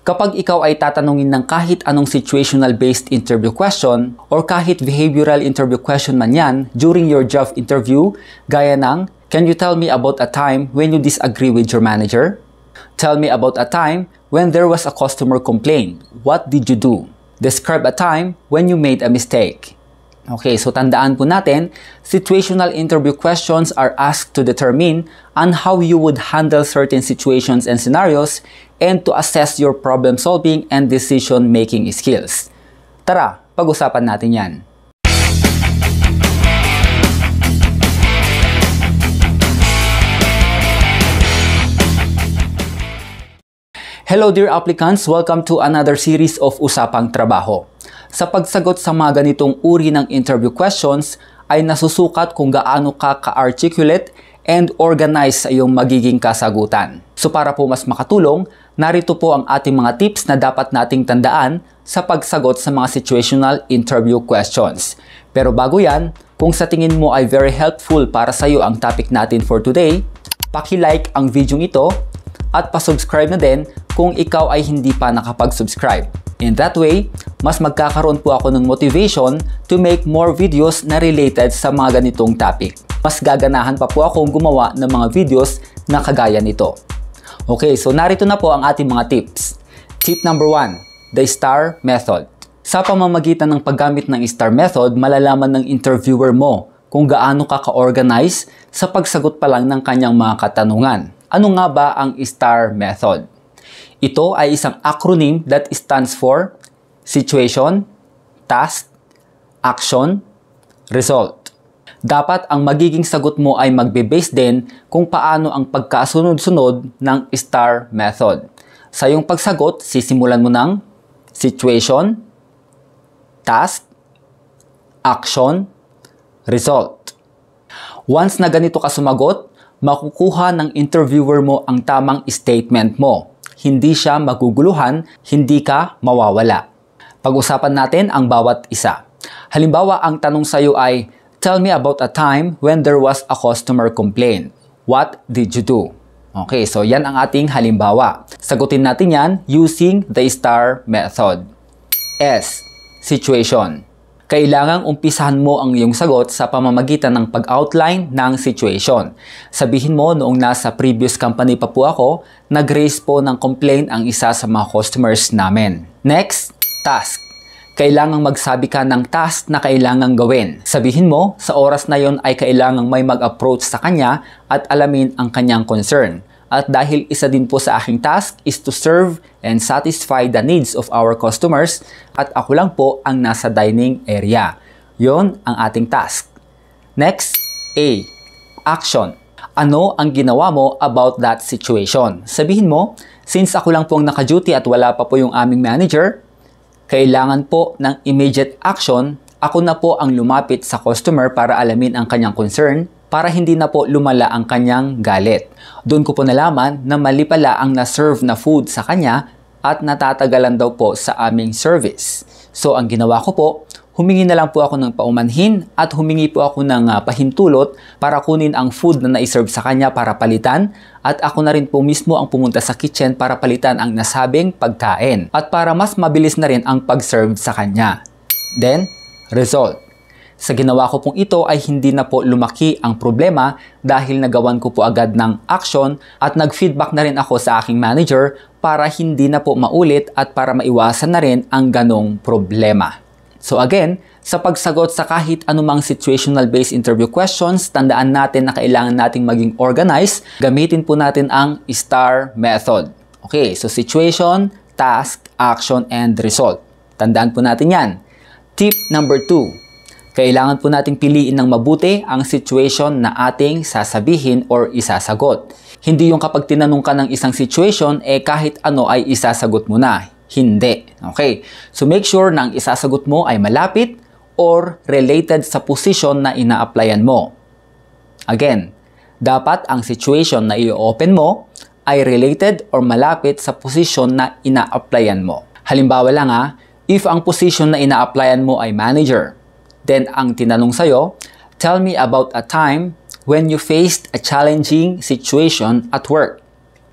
Kapag ikaw ay tatanungin ng kahit anong situational-based interview question or kahit behavioral interview question man yan during your job interview, gaya ng, can you tell me about a time when you disagree with your manager? Tell me about a time when there was a customer complaint. What did you do? Describe a time when you made a mistake. Okay, so tandaan po natin, situational interview questions are asked to determine on how you would handle certain situations and scenarios and to assess your problem-solving and decision-making skills. Tara, pag-usapan natin yan. Hello dear applicants, welcome to another series of Usapang Trabaho. Sa pagsagot sa mga ganitong uri ng interview questions ay nasusukat kung gaano ka ka-articulate and organized sa iyong magiging kasagutan. So para po mas makatulong, narito po ang ating mga tips na dapat nating tandaan sa pagsagot sa mga situational interview questions. Pero bago yan, kung sa tingin mo ay very helpful para sa iyo ang topic natin for today, paki-like ang video ito at pa-subscribe na din kung ikaw ay hindi pa nakapag-subscribe. In that way, mas magkakaroon po ako ng motivation to make more videos na related sa mga ganitong topic. Mas gaganahan pa po akong gumawa ng mga videos na kagaya nito. Okay, so narito na po ang ating mga tips. Tip number 1, the STAR method. Sa pamamagitan ng paggamit ng STAR method, malalaman ng interviewer mo kung gaano ka ka-organize sa pagsagot pa lang ng kanyang mga katanungan. Ano nga ba ang STAR method? Ito ay isang acronym that stands for Situation, Task, Action, Result. Dapat ang magiging sagot mo ay magbe-base din kung paano ang pagkasunod-sunod ng STAR method. Sa iyong pagsagot, sisimulan mo ng Situation, Task, Action, Result. Once na ganito ka sumagot, makukuha ng interviewer mo ang tamang statement mo. Hindi siya maguguluhan, hindi ka mawawala. Pag-usapan natin ang bawat isa. Halimbawa, ang tanong sa iyo ay, tell me about a time when there was a customer complaint. What did you do? Okay, so yan ang ating halimbawa. Sagutin natin yan using the STAR method. S. Situation. Kailangang umpisahan mo ang iyong sagot sa pamamagitan ng pag-outline ng situation. Sabihin mo, noong nasa previous company pa po ako, nag-raise po ng complaint ang isa sa mga customers namin. Next, task. Kailangang magsabi ka ng task na kailangang gawin. Sabihin mo, sa oras na yon ay kailangang may mag-approach sa kanya at alamin ang kanyang concern. At dahil isa din po sa aking task is to serve and satisfy the needs of our customers at ako lang po ang nasa dining area. Yon ang ating task. Next, A. Action. Ano ang ginawa mo about that situation? Sabihin mo, since ako lang po ang naka-duty at wala pa po yung aming manager, kailangan po ng immediate action, ako na po ang lumapit sa customer para alamin ang kanyang concern, para hindi na po lumala ang kanyang galit. Doon ko po nalaman na mali pala ang na-serve na food sa kanya at natatagalan daw po sa aming service. So ang ginawa ko po, humingi na lang po ako ng paumanhin at humingi po ako ng pahintulot para kunin ang food na na-serve sa kanya para palitan at ako na rin po mismo ang pumunta sa kitchen para palitan ang nasabing pagkain at para mas mabilis na rin ang pag-serve sa kanya. Then, result. Sa ginawa ko pong ito ay hindi na po lumaki ang problema dahil nagawan ko po agad ng action at nag-feedback na rin ako sa aking manager para hindi na po maulit at para maiwasan na rin ang ganong problema. So again, sa pagsagot sa kahit anumang situational-based interview questions, tandaan natin na kailangan nating maging organized. Gamitin po natin ang STAR method. Okay, so situation, task, action, and result. Tandaan po natin yan. Tip number 2. Kailangan po nating piliin ng mabuti ang situation na ating sasabihin or isasagot. Hindi yung kapag tinanong ka ng isang situation, kahit ano ay isasagot mo na. Hindi. Okay? So make sure na ang isasagot mo ay malapit or related sa position na ina-applyan mo. Again, dapat ang situation na i-open mo ay related or malapit sa position na ina-applyan mo. Halimbawa lang if ang position na ina-applyan mo ay manager, then ang tinanong sa'yo, tell me about a time when you faced a challenging situation at work.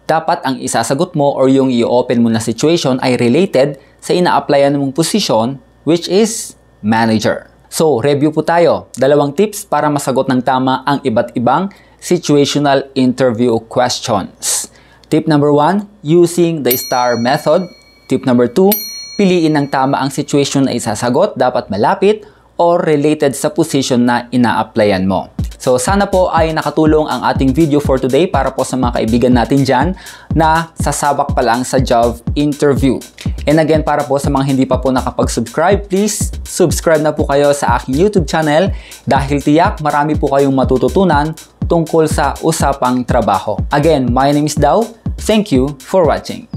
dapat ang isasagot mo or yung i-open mo na situation ay related sa ina-applyan mong posisyon, which is manager. So, review po tayo. 2 tips para masagot ng tama ang iba't ibang situational interview questions. Tip number 1, using the STAR method. Tip number 2, piliin ng tama ang situation na isasagot, dapat malapit or related sa position na ina-applyan mo. So, sana po ay nakatulong ang ating video for today para po sa mga kaibigan natin dyan na sasabak pa lang sa job interview. And again, para po sa mga hindi pa po nakapag-subscribe, please subscribe na po kayo sa aking YouTube channel dahil tiyak marami po kayong matututunan tungkol sa usapang trabaho. Again, my name is Dao. Thank you for watching.